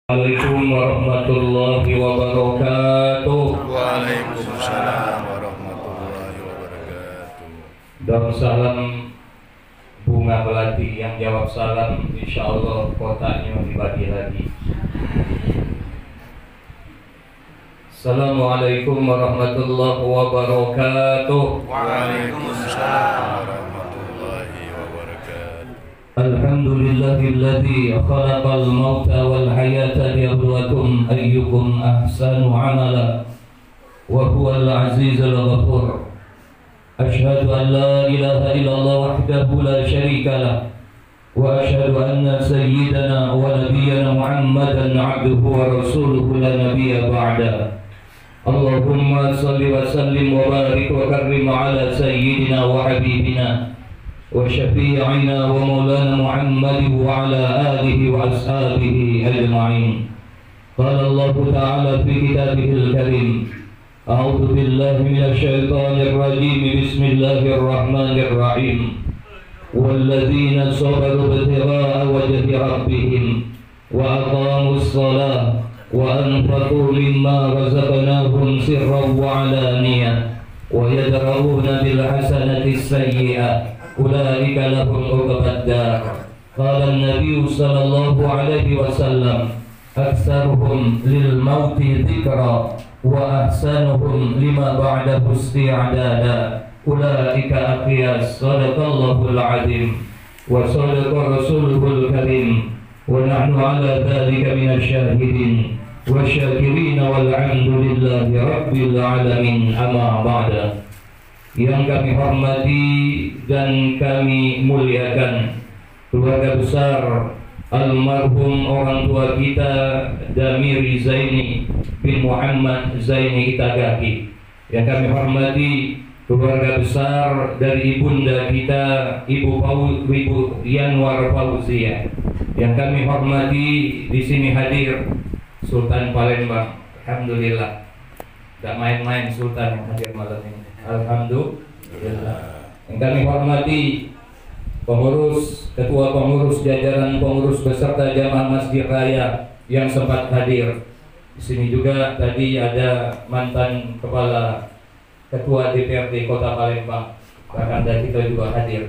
Assalamualaikum warahmatullahi wabarakatuh. Waalaikumsalam warahmatullahi wabarakatuh. Dan salam bunga melati yang jawab salam, insyaallah kotaknya dibagi lagi. Assalamualaikum warahmatullahi wabarakatuh. Waalaikumsalam warahmatullahi wabarakatuh. Alhamdulillahilladzi khalaqal mauta wal hayata liyabluwakum ayyukum ahsanu amala wa huwal azizul ghafur. Asyhadu an la ilaha illallah wahdahu la syarika lah wa asyhadu anna sayyidana wa nabiyyana Muhammadan abduhu wa rasuluhu la nabiyya ba'da. Allahumma salli wa sallim wa barik wa karrim ala sayyidina wa habibina wa syafi'ina wa maulana Muhammad wa ala alihi wa ashabihi ajma'in. Qala Allah ta'ala fi kitabihil karim, a'udzu billahi minasy syaithanir rajim, bismillahir rahmanir rahim. Walladzina sabaru ibtigha'a wajhi rabbihim wa aqamus shalah wa anfaqu mimma razaqnahum sirran wa 'alaniyah wa yadra'una bil hasanati sayyi'ah ulaika lahum uqbad dar. Qala an-nabiy sallallahu alaihi wasallam, aktsaruhum lil mauti dzikra wa ahsanuhum lima ba'dahu isti'dada ulaika aqyas. Sadaqallahul azim wa sadaqa rasuluhul karim wa nahnu ala dzalika minasy syahidin wa syakirin walhamdulillahi rabbil alamin. Amma ba'da. Yang kami hormati dan kami muliakan keluarga besar almarhum orang tua kita Damiri Zaini bin Muhammad Zaini Itagaki. Yang kami hormati keluarga besar dari ibunda kita Ibu Yanwar Fauzia. Yang kami hormati di sini hadir Sultan Palembang. Alhamdulillah, tidak main-main Sultan yang hadir malam ini. Alhamdulillah. Yang kami hormati pengurus, ketua pengurus, jajaran pengurus beserta jamaah Masjid Raya yang sempat hadir. Di sini juga tadi ada mantan kepala ketua DPRD Kota Palembang, bahkan dari kita juga hadir.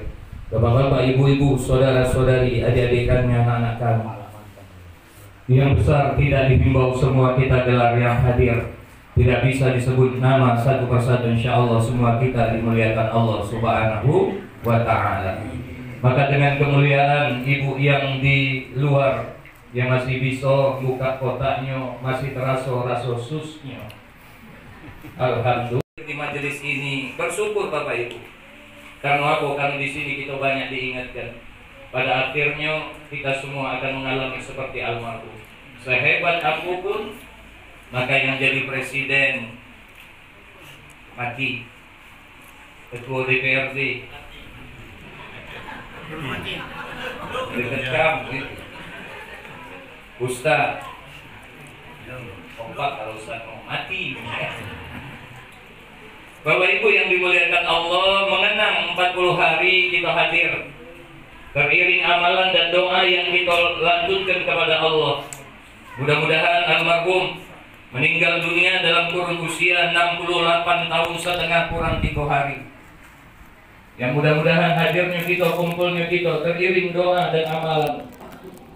Bapak-bapak, ibu-ibu, saudara-saudari, adik-adikannya, anak kami. Yang besar tidak dihimbau semua kita gelar yang hadir. Tidak bisa disebut nama satu persatu, insyaallah semua kita dimuliakan Allah Subhanahu wa ta'ala. Maka dengan kemuliaan ibu yang di luar yang masih bisa buka kotaknya, masih terasa rasa susnya, alhamdulillah di majelis ini bersyukur Bapak Ibu. Karena apa? Karena di sini kita banyak diingatkan. Pada akhirnya kita semua akan mengalami seperti almarhum. Sehebat apapun, maka yang jadi presiden mati, ketua DPRD dikecam gitu, Ustaz kompak kalau Ustaz mau mati. Bapak Ibu yang dimuliakan Allah, mengenang 40 hari kita hadir, teriring amalan dan doa yang kita lanjutkan kepada Allah. Mudah-mudahan almarhum meninggal dunia dalam kurun usia 68 tahun setengah kurang 3 hari. Yang mudah-mudahan hadirnya kita, kumpulnya kita, teriring doa dan amalan.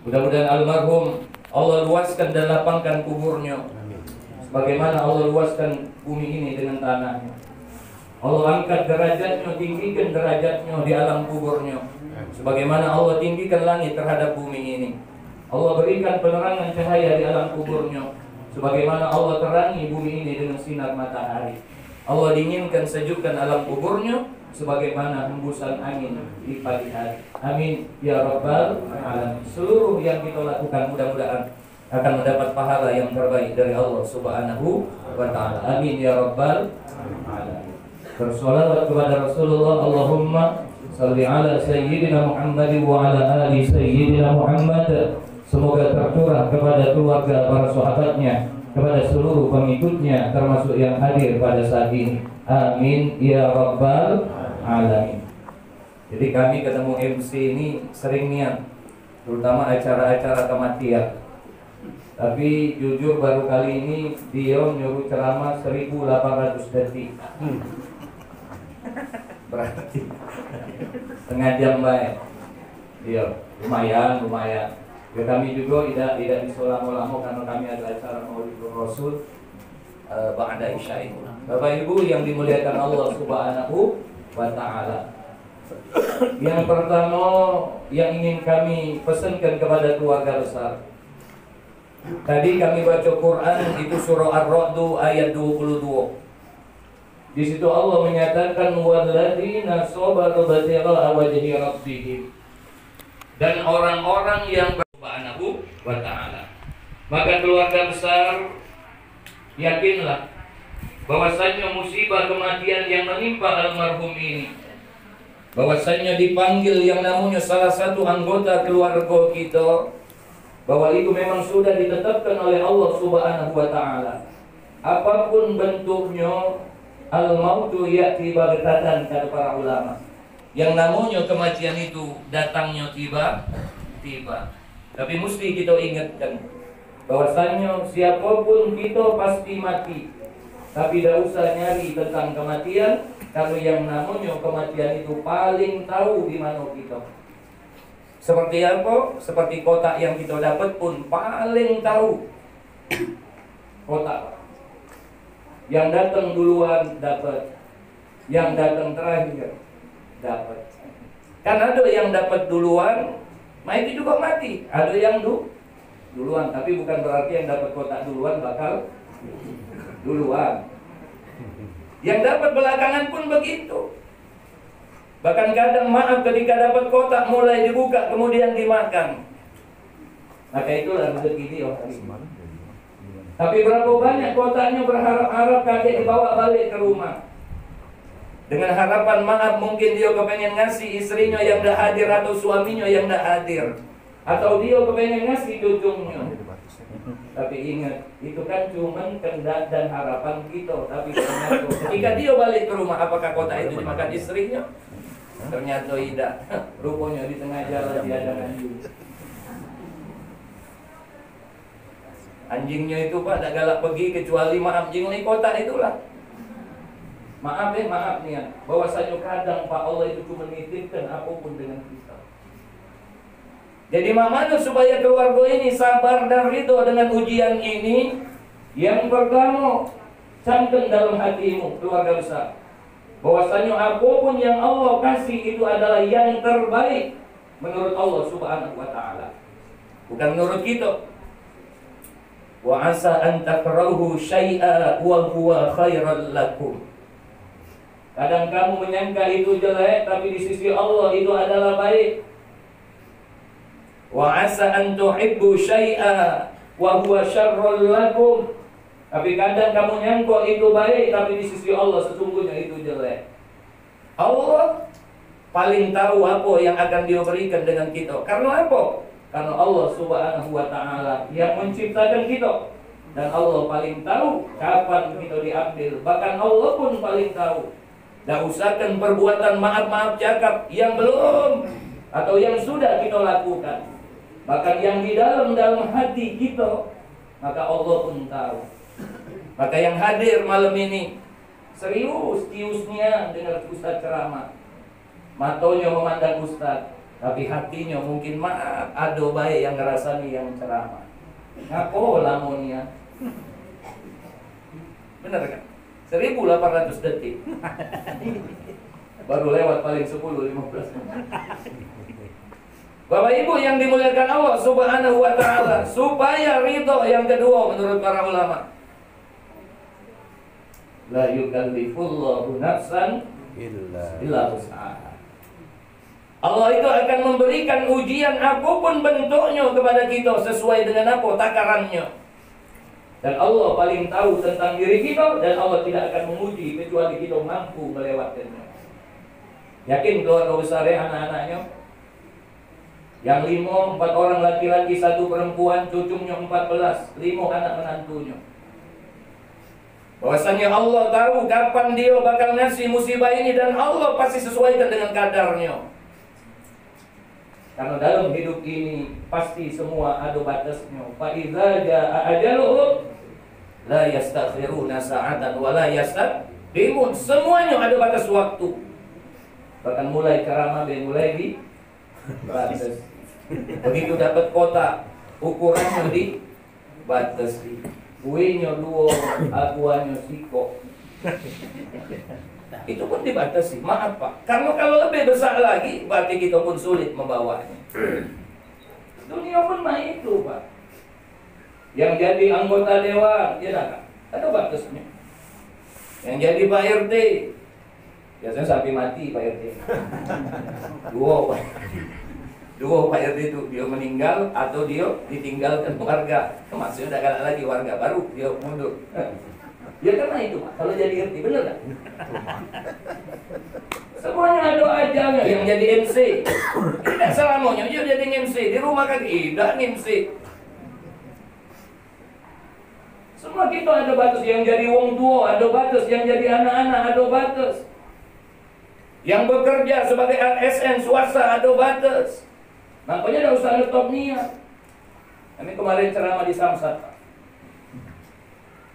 Mudah-mudahan almarhum Allah luaskan dan lapangkan kuburnya, sebagaimana Allah luaskan bumi ini dengan tanahnya. Allah angkat derajatnya, tinggikan derajatnya di alam kuburnya, sebagaimana Allah tinggikan langit terhadap bumi ini. Allah berikan penerangan cahaya di alam kuburnya, sebagaimana Allah terangi bumi ini dengan sinar matahari. Allah dinginkan, sejukkan alam kuburnya, sebagaimana hembusan angin di pagi hari. Amin ya rabbal alamin. Seluruh yang kita lakukan mudah-mudahan akan mendapat pahala yang terbaik dari Allah Subhanahu wa ta'ala. Amin ya rabbal alamin. Bersolawat kepada Rasulullah. Allahumma salli ala sayyidina Muhammad wa ala ali sayyidina Muhammad. Semoga tercurah kepada keluarga, para sahabatnya, kepada seluruh pengikutnya, termasuk yang hadir pada saat ini. Amin ya rabbal alamin. Jadi kami ketemu MC ini sering niat, terutama acara-acara kematian. Tapi jujur baru kali ini dia nyuruh ceramah 1800 detik. Berarti setengah jam baik. Dia lumayan. Ya kami juga tidak bisa lama-lama karena kami ada acara Maulid Rasul ba'da Isya itu. Bapak Ibu yang dimuliakan Allah Subhanahu wa taala. Yang pertama yang ingin kami pesankan kepada keluarga besar. Tadi kami baca Quran itu surah Ar-Ra'd ayat 22. Di situ Allah menyatakan walladzina sabaru batigha wajhi rabbihim, dan orang-orang yang Subhanahu wa taala. Maka keluarga besar yakinlah bahwasanya musibah kematian yang menimpa almarhum ini, bahwasanya dipanggil yang namanya salah satu anggota keluarga kita, bahwa itu memang sudah ditetapkan oleh Allah Subhanahu wa taala. Apapun bentuknya, al-mautu ya'ti baghtatan, kata para ulama. Yang namanya kematian itu datangnya tiba-tiba. Tapi mesti kita ingatkan bahwasanya siapapun kita pasti mati. Tapi tidak usah nyari tentang kematian, kalau yang namanya kematian itu paling tahu di mana kita. Seperti apa? Seperti kotak yang kita dapat pun paling tahu kotak. Yang datang duluan dapat, yang datang terakhir dapat. Kan ada yang dapat duluan, itu juga mati. Ada yang duluan, tapi bukan berarti yang dapat kotak duluan bakal duluan. Yang dapat belakangan pun begitu. Bahkan kadang maaf ketika dapat kotak mulai dibuka kemudian dimakan. Maka itulah rezeki dia hari ini. Tapi berapa banyak kotaknya berharap-harap kakek dibawa balik ke rumah. Dengan harapan maaf mungkin dia kepengen ngasih istrinya yang dah hadir atau suaminya yang dah hadir. Atau dia kepengen ngasih cucunya. Tapi ingat, itu kan cuma kehendak dan harapan kita. Tapi ternyata ketika dia balik ke rumah, apakah kotak itu dimakan istrinya? Ternyata tidak. Rupanya di tengah jalan dia ada anjing. Anjingnya itu Pak tak galak pergi kecuali maaf jingli kotak itulah. Maaf nih ya. Bahwasanya kadang Pak Allah itu cuma nitipkan apapun dengan kita. Jadi mana supaya keluarga ini sabar dan ridho dengan ujian ini? Yang pertama, camkan dalam hatimu keluarga besar, bahwasanya apapun yang Allah kasih itu adalah yang terbaik menurut Allah Subhanahu wa taala. Bukan menurut kita. Wa asa an takrahu syai'a wa huwa khairal lakum. Kadang kamu menyangka itu jelek, tapi di sisi Allah itu adalah baik. Wa asa an tuhibbu syai'a wa huwa syarrul lakum. Tapi kadang kamu nyangka itu baik, tapi di sisi Allah sesungguhnya itu jelek. Allah paling tahu apa yang akan Dia berikan dengan kita. Karena apa? Karena Allah Subhanahu wa taala yang menciptakan kita. Dan Allah paling tahu kapan kita diambil. Bahkan Allah pun paling tahu. Dah usahakan perbuatan maaf-maaf cakap yang belum atau yang sudah kita lakukan. Bahkan yang di dalam hati kita, maka Allah pun tahu. Maka yang hadir malam ini serius tiusnya dengar Ustaz ceramah. Matonya memandang Ustaz, tapi hatinya mungkin maaf ada baik yang ngerasani yang ceramah. Ngapo lamunnya? Benar kan? 1800 detik. Baru lewat paling 10-15 menit. Bapak Ibu yang dimuliakan Allah Subhanahu wa taala, supaya ridho yang kedua menurut para ulama. La yukallifullahu nafsan illa wus'aha. Allah itu akan memberikan ujian apapun bentuknya kepada kita sesuai dengan apa takarannya. Dan Allah paling tahu tentang diri kita, dan Allah tidak akan menguji kecuali kita mampu melewatinya. Yakin keluarga besar anak-anaknya? Yang 5, 4 orang laki-laki, 1 perempuan, cucunya 14, 5 anak menantunya. Bahwasanya Allah tahu kapan Dia bakal ngasih musibah ini, dan Allah pasti sesuaikan dengan kadarnya. Karena dalam hidup ini pasti semua ada batasnya. Fa idza jaa ajaluhum la yastakhiruna sa'atan wa la yastaqdimun. Semuanya ada batas waktu. Bahkan mulai ceramah dan mulai di batas. Begitu dapat kota, ukurannya di batas. Kuenya duo, akuannya siko. Itu pun dibatasi. Maaf Pak, karena kalau lebih besar lagi berarti kita pun sulit membawanya. Dunia pun main itu Pak. Yang jadi anggota dewan, ya ada batasnya. Yang jadi Pak RT, biasanya sampai mati Pak RT. Dua Pak RT itu dia meninggal atau dia ditinggalkan warga. Maksudnya udah galak lagi warga baru dia mundur. Ya karena itu Pak, kalau jadi RT bener kan? Semuanya ada ajalnya. Yang jadi MC tidak selamanya dia jadi MC. Di rumah kan tidak MC. Semua kita ada batas. Yang jadi wong tua ada batas. Yang jadi anak-anak ada batas. Yang bekerja sebagai ASN swasta ada batas. Makanya tidak usah ngetop niat. Kami kemarin ceramah di Samsat Pak.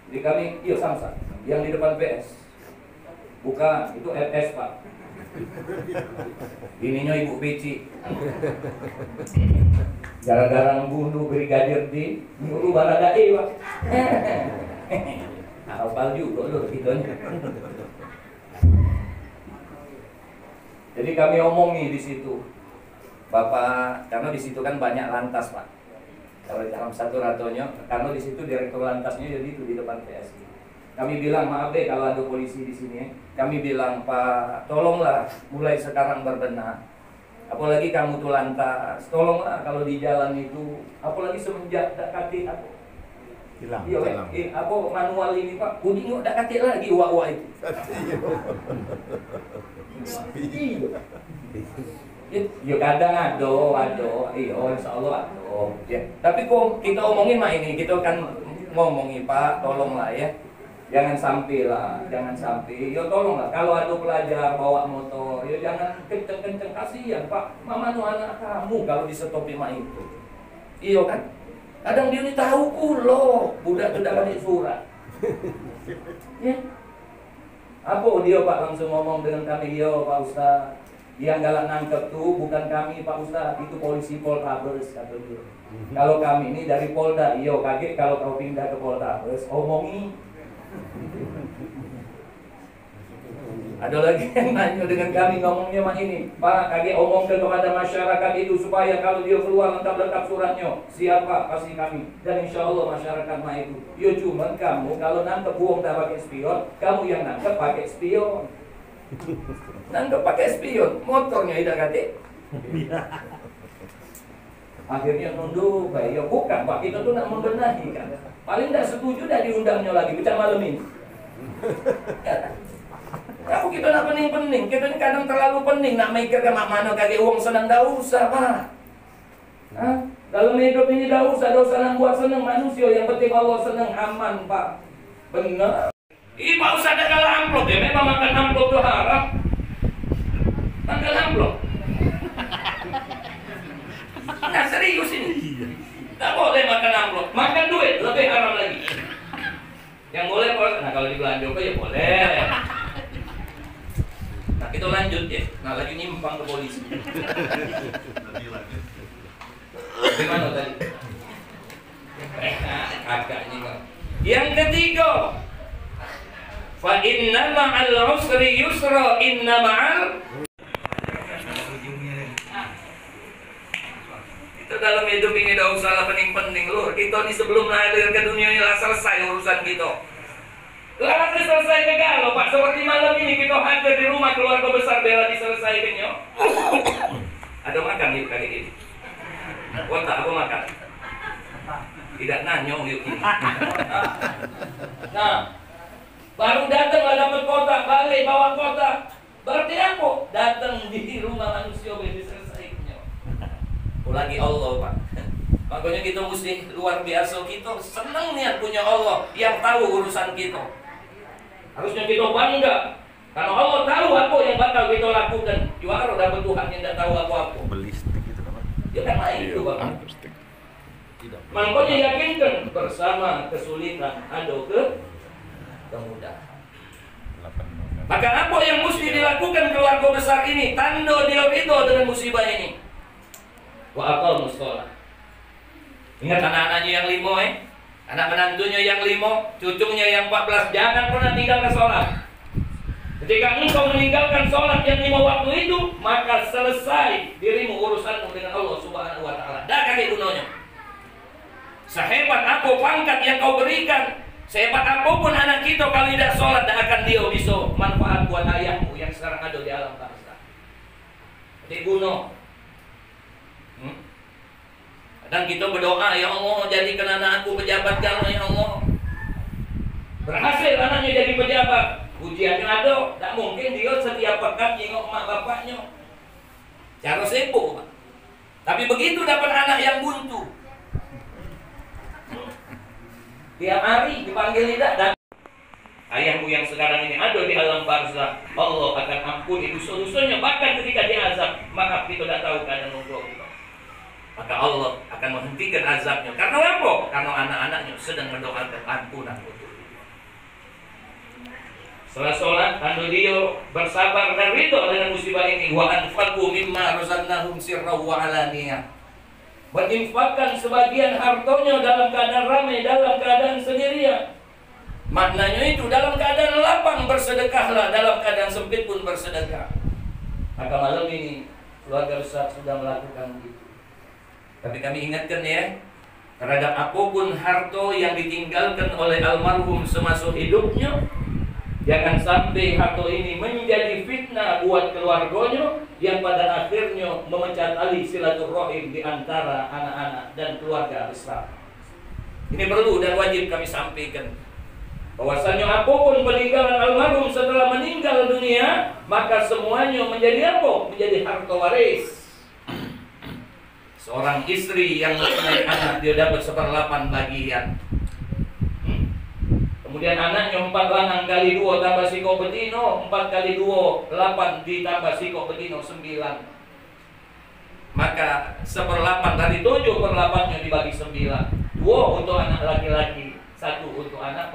Jadi kami, iya Samsat, yang di depan PS. Bukan, itu FS Pak. Ininya Ibu Beci. Gara-gara membunuh brigadir di nyuruh Baradae Pak. Hafal juga loh gitunya. Jadi kami omongi di situ, Bapak, karena di situ kan banyak lantas Pak. Kalau dalam satu ratonya, karena di situ direktur lantasnya jadi itu di depan PSI. Kami bilang maaf deh kalau ada polisi di sini. Kami bilang Pak, tolonglah mulai sekarang berbenah. Apalagi kamu tuh lantas, tolonglah kalau di jalan itu, apalagi semenjak dekati aku. Hilang. Iya, aku manual ini Pak, kuning udah dekati lagi wak itu. Ya kadang ada, iya insya Allah ada. Ya. Tapi kok kita omongin mah ini, kita kan ngomongin Pak, tolonglah ya, jangan sampai lah, jangan sampai. Ya tolonglah, kalau ada pelajar bawa motor, ya jangan kenceng-kenceng, kasihan Pak. Mama nu anak kamu kalau disetop lima itu, iya kan? Kadang dia ini tahu kulo, budak tidak balik surat. Ya. Apa dia Pak langsung ngomong dengan kami, yo Pak Ustaz. Yang galak nangkep tuh bukan kami Pak Ustaz, itu polisi Poltabes kata dia. Kalau kami ini dari Polda, iyo kaget kalau kau pindah ke Poltabes, omongi. Ada lagi yang nanya dengan kami ngomongnya mah ini, Pak kaget omong kepada masyarakat itu supaya kalau dia keluar lengkap-lengkap suratnya, siapa kasih kami. Dan insya Allah masyarakat mah itu. Yo cuman kamu kalau nangkep buang tak pakai spion, kamu yang nangkep pakai spion. Nangkep pakai spion, motornya tidak kate. Akhirnya nunduk, ya bukan Pak, kita tuh nak membenahi kan. Paling tidak setuju dah diundangnya lagi, bicara malam ini. Aku kita nak pening-pening, kita ini kadang terlalu pening, nak mikir ke mak mana kaki uang senang, dah usah Pak. Dalam hidup ini dah usah nak buat senang manusia, yang penting Allah senang, aman Pak. Benar. Ih Pak Ustaz ada kalah amplop ya, memang makan amplop itu haram. Makan amplop. Nah serius ini. Tak boleh makan amplop, makan duit lebih haram lagi. Yang boleh nah kalau di belanja ya boleh. Nah kita lanjut ya. Nah lagi nyimpang ke polisi. Gimana tadi? Agaknya enggak. Yang ketiga, fa inna ma'al usri yusra, inna ma'al. Kita dalam hidup ini tidak usah pening-pening lur. Kita ini sebelum lahir ke dunia ini lah selesai urusan kita. Lah selesai gagal Pak. Seperti malam ini kita hadir di rumah keluarga besar bela diselesaikannya. Ada makan yuk kali ini. Wontak apa makan? Tidak nanya yuk ini. Nah, baru datang lah dapat kotak, balik bawa kotak. Berarti apa? Datang di rumah manusia bela diselesaikannya. Lagi Allah Pak. Makanya kita mesti luar biasa, kita senang niat punya Allah yang tahu urusan kita. Harusnya kita bangga karena Allah tahu apa yang bakal kita lakukan. Juara dapat Tuhan yang tidak tahu apa-apa. Belistik gitu kan Pak. Ya kan lain itu Bapak. Makanya yakinkan bersama kesulitan ada kemudahan. Maka apa yang mesti dilakukan keluarga besar ini? Tanda dia ridho dengan musibah ini. Wa aqamus shalah. Ingat anak-anaknya yang 5 anak menantunya yang 5, cucunya yang 14, jangan pernah tinggalkan sholat. Ketika engkau meninggalkan sholat yang 5 waktu itu, maka selesai dirimu urusanmu dengan Allah Subhanahu wa Ta'ala. Dah kaki gunanya. Sehebat apa pangkat yang kau berikan, sehebat apapun anak kita, kalau tidak sholat, tak akan dia bisa manfaat buat ayahmu yang sekarang ada di alam barzakh. Jadi guna. Dan kita berdoa, ya Allah, jadikan anak aku pejabat Jalan, ya Allah. Berhasil anaknya jadi pejabat. Ujiannya ada, tak mungkin dia setiap pekan jengok mak bapaknya. Cara sibuk, Pak. Tapi begitu dapat anak yang buntu, tiap hari dipanggil tidak, dan ayahmu yang sekarang ini ada di alam barzakh, Allah akan ampuni dosa-dosanya. Bahkan ketika diazab, maaf kita tidak tahu keadaan orang tua kita, maka Allah akan menghentikan azabnya. Karena apa? Karena anak-anaknya sedang mendoakan ampunan untuk dia. Setelah sholat, tanda dia bersabar dan ridho dengan musibah ini. Wa anfaqu mimma razaqnahum sirran wa alaniyah. Berinfakkan sebagian hartanya dalam keadaan ramai, dalam keadaan sendirian. Maknanya itu dalam keadaan lapang bersedekahlah, dalam keadaan sempit pun bersedekah. Maka malam ini keluarga besar sudah melakukan begitu. Tapi kami ingatkan ya, terhadap apapun harta yang ditinggalkan oleh almarhum semasa hidupnya, jangan sampai harta ini menjadi fitnah buat keluarganya yang pada akhirnya memecah tali silaturahim di antara anak-anak dan keluarga besar. Ini perlu dan wajib kami sampaikan, bahwasanya apapun peninggalan almarhum setelah meninggal dunia, maka semuanya menjadi apa? Menjadi harta waris. Seorang istri yang mempunyai anak, dia dapat 1/8 bagian. Kemudian anaknya 4 lanang kali 2 tambah siko betino, 4 kali 2 8 ditambah siko betino 9. Maka 1/8 dari 7/8-nya dibagi 9. 2 untuk anak laki-laki, 1 untuk anak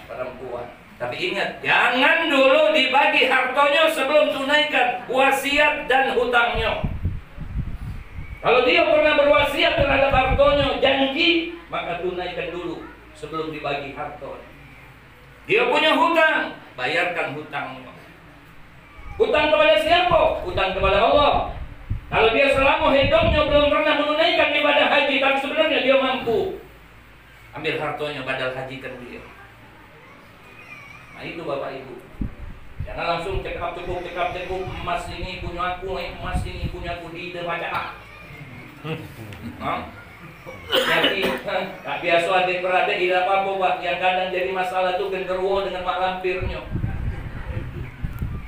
perempuan. Tapi ingat, jangan dulu dibagi hartanya sebelum tunaikan wasiat dan hutangnya. Kalau dia pernah berwasiat terhadap hartanya, janji, maka tunaikan dulu sebelum dibagi harta. Dia punya hutang, bayarkan hutangnya. Hutang kepada siapa? Hutang kepada Allah. Kalau dia selama hidupnya belum pernah menunaikan ibadah haji, tapi sebenarnya dia mampu, ambil hartanya, badal hajikan dia. Nah itu Bapak Ibu. Jangan langsung cekap cekuk emas ini punya aku, emas ini punya aku, di baca. Jadi tak biasa adik beradik tidak apa-apa Pak. Yang kadang jadi masalah itu genderuwo dengan mak lampirnya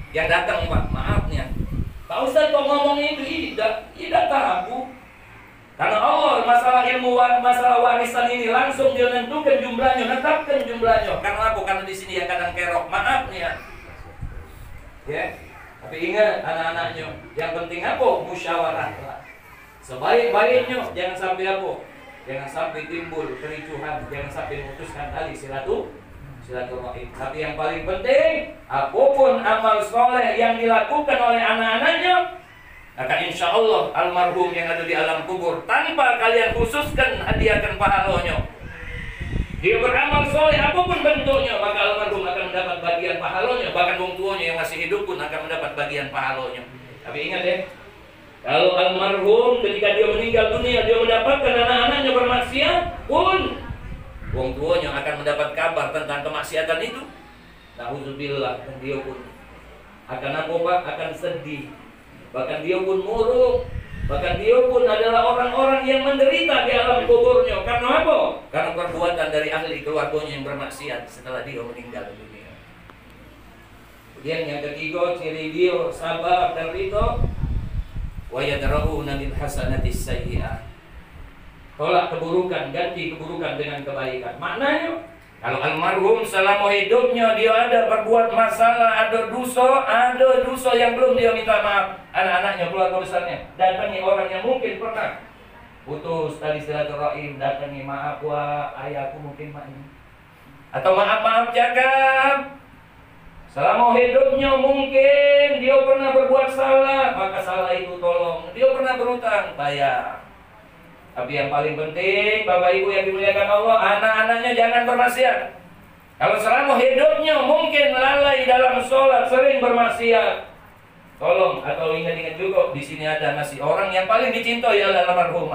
yang datang Pak, maafnya Pak Ustaz kok ngomong itu tidak tahu. Karena Allah masalah ilmu, masalah warisan ini langsung dia tentukan jumlahnya, tetapkan jumlahnya. Karena apa? Karena di sini yang kadang kerok, maaf nih ya. Tapi ingat anak-anaknya, yang penting apa? Musyawarah lah. Sebaik-baiknya jangan sampai apa? Jangan sampai timbul kericuhan, jangan sampai memutuskan tali silaturahim. Tapi yang paling penting, apapun amal soleh yang dilakukan oleh anak-anaknya, maka insya Allah almarhum yang ada di alam kubur, tanpa kalian khususkan hadiahkan pahalanya, dia beramal soleh apapun bentuknya, maka almarhum akan mendapat bagian pahalanya. Bahkan wong tuanya yang masih hidup pun akan mendapat bagian pahalanya. Tapi ingat ya, kalau almarhum ketika dia meninggal dunia, dia mendapatkan anak-anaknya bermaksiat pun, wong tuanya akan mendapat kabar tentang kemaksiatan itu. Nauzubillah, dan dia pun akan apa Pak? Akan sedih. Bahkan dia pun murung. Bahkan dia pun adalah orang-orang yang menderita di alam kuburnya. Karena apa? Karena perbuatan dari ahli keluarganya yang bermaksiat setelah dia meninggal dunia. Kemudian yang ketiga, ciri dia sabar dan ridho. Wa yadra'una bil hasanatis sayyi'ah. Tolak keburukan, ganti keburukan dengan kebaikan. Maknanya, Kalau almarhum selama hidupnya dia ada berbuat masalah, ada dosa yang belum dia minta maaf, anak-anaknya, keluarga besarnya, datangi orang yang mungkin pernah putus tali silaturahim, datangi, maaf wah, ayahku mungkin ini, atau maaf cakap. Selama hidupnya mungkin dia pernah berbuat salah, maka salah itu tolong. Dia pernah berutang, bayar. Tapi yang paling penting, Bapak Ibu yang dimuliakan Allah, anak-anaknya jangan bermaksiat. Kalau selama hidupnya mungkin lalai dalam sholat, sering bermaksiat, tolong, atau ingat-ingat juga di sini ada masih orang yang paling dicintai adalah almarhum.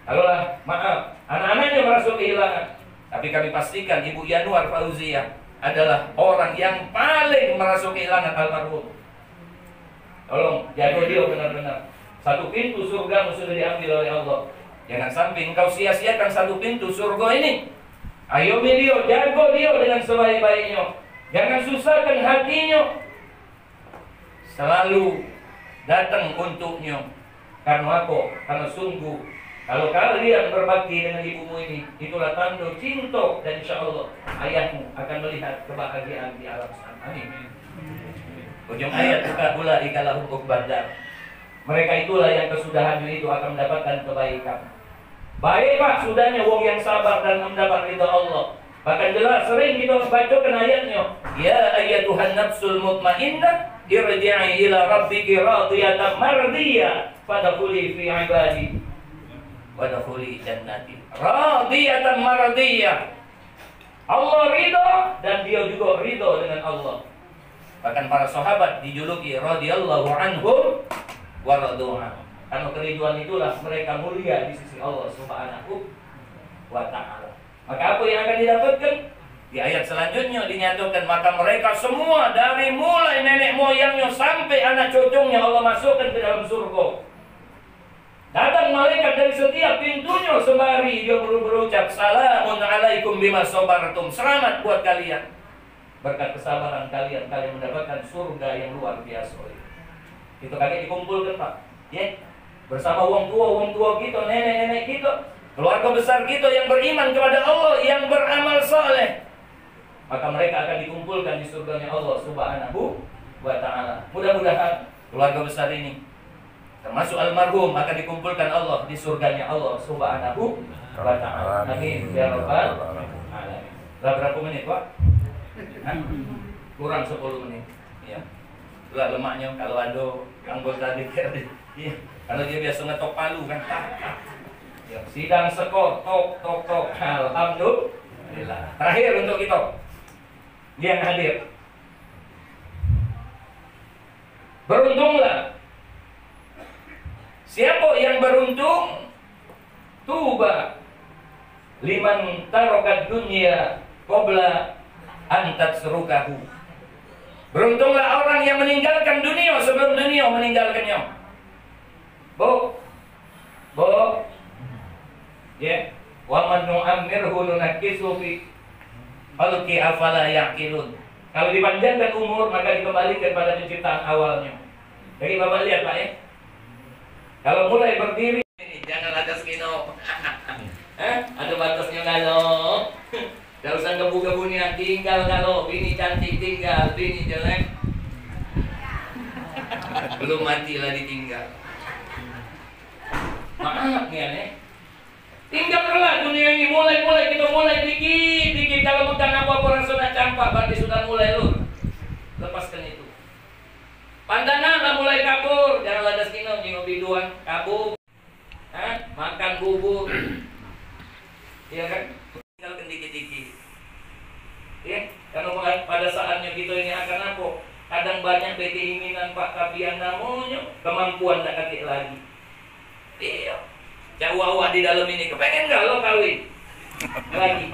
Kalau maaf, anak-anaknya merasa kehilangan, tapi kami pastikan Ibu Yanuar Fauzia adalah orang yang paling merasa kehilangan almarhum. Tolong jaga dia benar-benar. Satu pintu surga sudah diambil oleh Allah. Jangan sampai engkau sia-siakan satu pintu surga ini. Ayomi dia, jaga dia dengan sebaik-baiknya. Jangan susahkan hatinya. Selalu datang untuknya. Karena apa? Karena sungguh kalau kalian berbakti dengan ibumu ini, itulah tanda cinta, dan insya Allah ayahmu akan melihat kebahagiaan di alam sana. Amin. Ujung ayat buka pula ikalahum ukbadar. Mereka itulah yang kesudahannya itu akan mendapatkan kebaikan. Baik Pak, sudahnya wong yang sabar dan mendapat ridha Allah. Bahkan jelas sering kita bacakan ayatnya. Ya ayyatuhan nafsul mutmainnah, irji'i ila rabbiki radiyatan mardiyah, fadkhuli fi ibadi wadkhuli jannati. Radiyatan mardiyah. Allah ridha dan dia juga ridha dengan Allah. Bahkan para sahabat dijuluki radhiyallahu anhum wa radu'an. Karena keriduan itulah mereka mulia di sisi Allah Subhanahu wa ta'ala. Maka apa yang akan didapatkan? Di ayat selanjutnya dinyatakan, maka mereka semua dari mulai nenek moyangnya sampai anak cucunya Allah masukkan ke dalam surga. Datang malaikat dari setiap pintunya sembari dia berucap, salamun alaikum bima sabartum. Selamat buat kalian. Berkat kesabaran kalian, kalian mendapatkan surga yang luar biasa. Itu kakek dikumpulkan Pak, ya, bersama wong tua kita, nenek-nenek kita, keluarga besar kita yang beriman kepada Allah, yang beramal saleh. Maka mereka akan dikumpulkan di surganya Allah Subhanahu wa ta'ala. Mudah-mudahan keluarga besar ini termasuk almarhum akan dikumpulkan Allah di surganya Allah Subhanahu wa ta'ala. Amin ya rabbal alamin. Berapa menit Pak? Kurang 10 menit. Ya. Itulah lemaknya kalau ada anggota DPRD. Iya, kalau dia biasa ngetok palu kan. Ya, sidang skor tok. Alhamdulillah. Terakhir untuk kita yang hadir. Beruntunglah siapa yang beruntung, tuba liman tarokat dunia qabla an tatsrukahu. Beruntunglah orang yang meninggalkan dunia sebelum dunia meninggalkannya. Bu, ya, wa man nu'ammirhu nunakkisu fi khalqi afala yaqilun. Kalau dipanjangkan umur maka dikembalikan pada penciptaan awalnya. Jadi Bapak lihat Pak ya. Kalau mulai berdiri ini jangan ada skino. Ada batasnya kalau. Gak usah gebu-gebu nih, tinggal kalau bini cantik tinggal, bini jelek belum mati lah ditinggal. Maaf nih aneh. Tinggallah dunia ini, mulai kita mulai dikit. Kalau bukan apa-apa sudah campak, berarti sudah mulai lur. Lepaskan itu. Pandanganlah mulai kabur, jangan ada skino, nyoba biduan, kabur. Makan bubur. Iya kan? Tinggalkan dikit-dikit. Ya, karena pada saatnya kita ini akan apa? Kadang banyak keinginan Pak, tapi yang namanya kemampuan tak kakek lagi. Iya. Jauh awak di dalam ini kepengen nggak lo kawin lagi?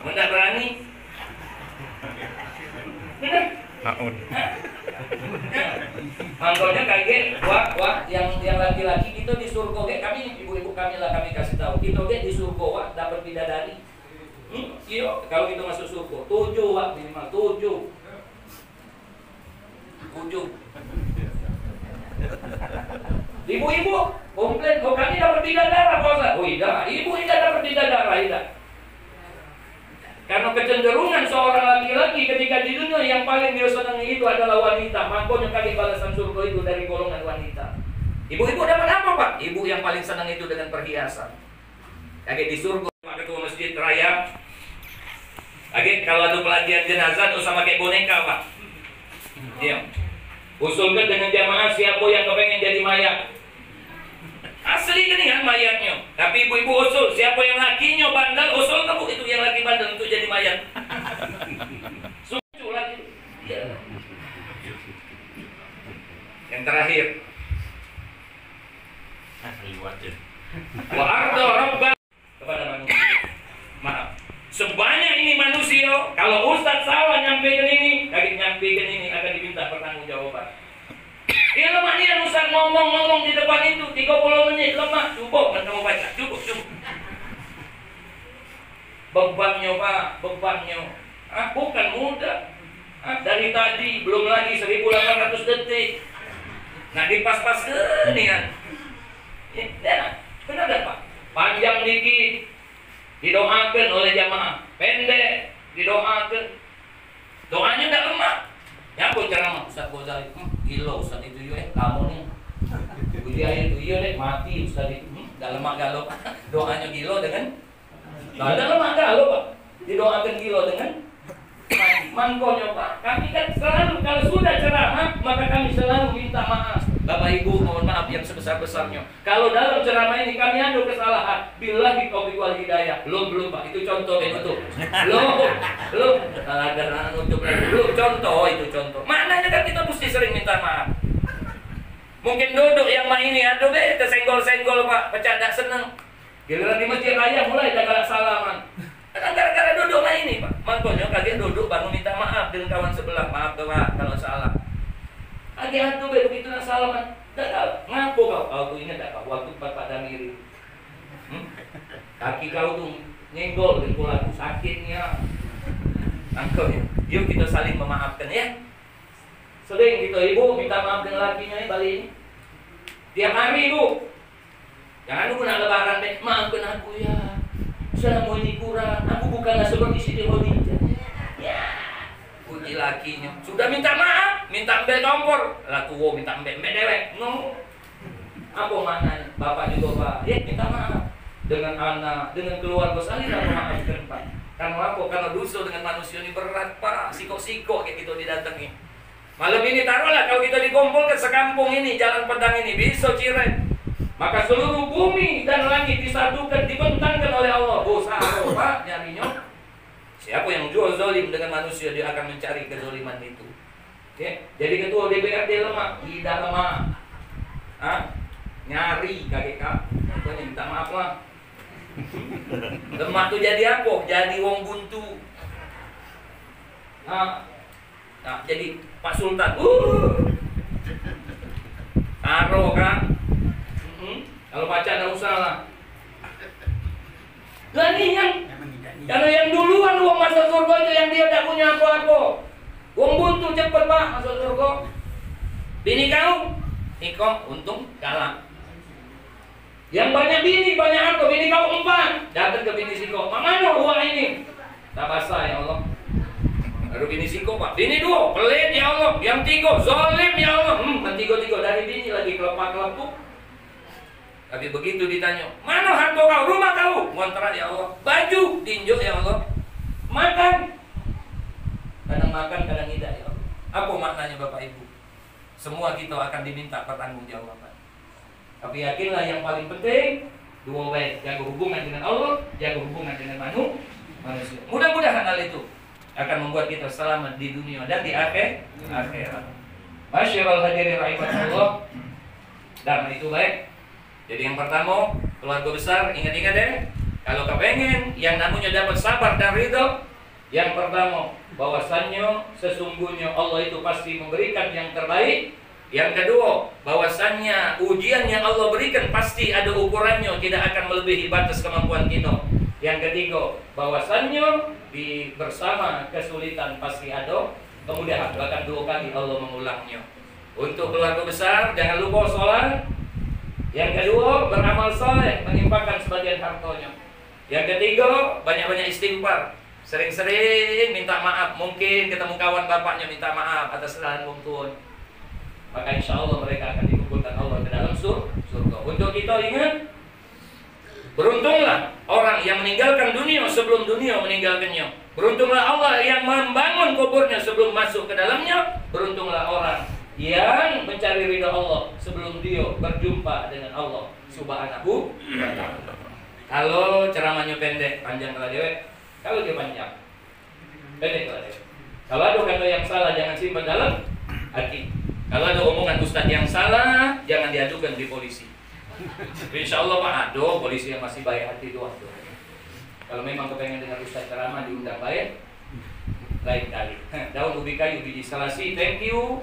Tidak berani? Benar? Makanya kaget, wah, yang laki-laki kita di surga, kami ibu-ibu kami lah kami kasih tahu, kita di surga wah dapat bidadari. Iya, kalau kita masuk surga 7 wah minimal 7. Ibu-ibu komplain, kok kami dapat bidadara Pak? Oh iya, ibu tidak dapat bidadara, tidak. Karena kecenderungan seorang laki-laki ketika di dunia yang paling dia senangi itu adalah wanita. Makanya kali balasan surga itu dari golongan wanita. Ibu-ibu dapat apa, Pak? Ibu yang paling senang itu dengan perhiasan. Kayak di surga, Pak Ketua Masjid Raya. Kayak kalau ada pelatihan jenazah, usah pakai boneka, Pak. Iya. Usulkan dengan jamaah siapa yang kepengen jadi mayat. Asli kan kan mayatnya. Tapi ibu-ibu usul, siapa yang lakinya bandel, usul kamu itu yang laki bandel untuk jadi mayat. Sucu lagi. Ya. Yang terakhir. Wa arda rabbal kepada manusia. Maaf. Sebanyak ini manusia, kalau Ustaz salah nyampaikan ini, kaki nyampaikan ini akan diminta pertanggungjawaban. Ya lemah dia Ustaz ngomong di depan itu 30 menit lemah, cukup kan kamu baca, cukup. Bebannya Pak, bebannya. Bukan mudah. Dari tadi belum lagi 1800 detik. Nah dipas-pas ini kan. Ya, benar tak Pak? Panjang dikit didoakan oleh jamaah, pendek didoakan. Doanya tidak lemah. Ya aku ceramah Ustaz Gozali, gila Ustaz itu kamu nih. Dia itu deh mati Ustaz itu. Gak lemah galau. Doanya gila dengan gak ada lemah galau Pak. Didoakan gila dengan mangkonya Pak. Kami kan selalu kalau sudah ceramah maka kami selalu minta maaf. Bapak Ibu mohon maaf yang sebesar-besarnya. Kalau dalam ceramah ini kami ada kesalahan, billahi taufiq wal hidayah. Belum Pak, itu contoh itu. Belum. Ada untuk belum contoh itu contoh. Maknanya kan kita mesti sering minta maaf. Mungkin duduk yang mah ini aduh kesenggol-senggol Pak, pecah tak seneng. Giliran di masjid raya mulai tak galak salaman. Gara-gara duduk mah ini Pak. Makanya kalian duduk baru minta maaf dengan kawan sebelah. Maaf tuh Pak kalau salah. Hati-hati begitu nak salaman. Tak tahu ngapo kau? Kau tu ingat tak kau waktu Pak Damiri? Kaki kau tu nyenggol dengan kulat sakitnya. Angkatnya. Yuk kita saling memaafkan ya. Sering gitu ibu minta maaf dengan lakinya balik ini. Tiap hari ibu. Jangan nunggu nak lebaran deh. Maafkan aku ya. Saya mau ini kurang. Aku bukanlah seperti Siti Khadijah. Ya. Puji lakinya. Sudah minta maaf. Minta ambil kompor. Lah tuwo minta ambil dewek. No. Apa maknanya? Bapak juga Pak. Ya minta maaf. Dengan anak, dengan keluarga saling memaafkan Pak. Karena apa? Karena dosa dengan manusia ini berat Pak. Siko-siko kayak gitu didatangi. Malam ini taruhlah kalau kita dikumpulkan sekampung ini, jalan pedang ini, bisa ciret. Maka seluruh bumi dan langit disatukan, dibentangkan oleh Allah. Bosan Pak nyarinya. Siapa yang jual zalim dengan manusia, dia akan mencari kezaliman itu. Okay? Jadi ketua DPRD lemah, tidak lemah. Nyari KGK. Pokoknya minta maaf lah. Lemah tuh jadi apa? Jadi wong buntu. Nah, jadi Pak Sultan, karo kan? Kalau baca ada usah lah. Lah nih kalau yang duluan uang masuk surga itu yang dia tidak punya apa-apa. Uang buntu cepet Pak masuk surga. Bini kau, Iko untung kalah. Yang banyak bini banyak apa? Bini kau 4, datang ke bini Siko. Mana uang ini? Tak basah ya Allah. Baru bini Siko Pak. Bini 2, pelit ya Allah. Yang 3, zalim ya Allah. Tiga dari bini lagi kelepuk. Tapi begitu ditanya, mana harta kau, rumah kau, ngontrak ya Allah, baju, tinjuk ya Allah, makan, kadang makan, kadang tidak ya Allah. Apa maknanya Bapak Ibu? Semua kita akan diminta pertanggungjawaban. Tapi yakinlah yang paling penting, 2 baik, jaga hubungan dengan Allah, jaga hubungan dengan manusia. Mudah-mudahan hal itu akan membuat kita selamat di dunia dan di akhirat. Masyaallah hadirin rahimakumullah. Dan itu baik. Jadi yang pertama, keluarga besar, ingat-ingat deh. Kalau kepengen yang namanya dapat sabar dan ridho, yang pertama, bahwasannya sesungguhnya Allah itu pasti memberikan yang terbaik. Yang kedua, bahwasannya ujian yang Allah berikan pasti ada ukurannya, tidak akan melebihi batas kemampuan kita. Yang ketiga, bahwasannya bersama kesulitan pasti ada kemudahan, bahkan 2 kali Allah mengulangnya. Untuk keluarga besar, jangan lupa sholat. Yang kedua, beramal saleh, menyimpangkan sebagian hartanya. Yang ketiga, banyak-banyak istighfar. Sering-sering minta maaf. Mungkin ketemu kawan bapaknya minta maaf atas kesalahan wong tuan. Maka insya Allah mereka akan dikumpulkan Allah ke dalam surga. Untuk kita ingat, beruntunglah orang yang meninggalkan dunia sebelum dunia meninggalkannya. Beruntunglah Allah yang membangun kuburnya sebelum masuk ke dalamnya. Beruntunglah orang yang mencari ridha Allah sebelum dia berjumpa dengan Allah Subhanahu wa ta'ala. Kalau ceramahnya pendek, panjang kalau dewek. Kalau dia panjang, pendek kalau dewek. Kalau ada kata yang salah, jangan simpan dalam hati. Kalau ada omongan ustaz yang salah, jangan diadukan di polisi. Insya Allah Pak, ada polisi yang masih baik hati itu ada. Kalau memang kepengen dengar ustaz ceramah diundang baik, lain kali. Daun ubi kayu biji selasi, thank you.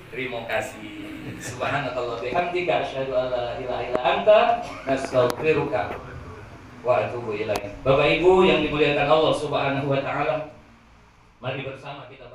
Terima kasih. Subhanallah bihamdika asyhadu an la ilaha illa anta nastaghfiruka wa atubu ilaik. Bapak Ibu yang dimuliakan Allah Subhanahu wa taala, mari bersama kita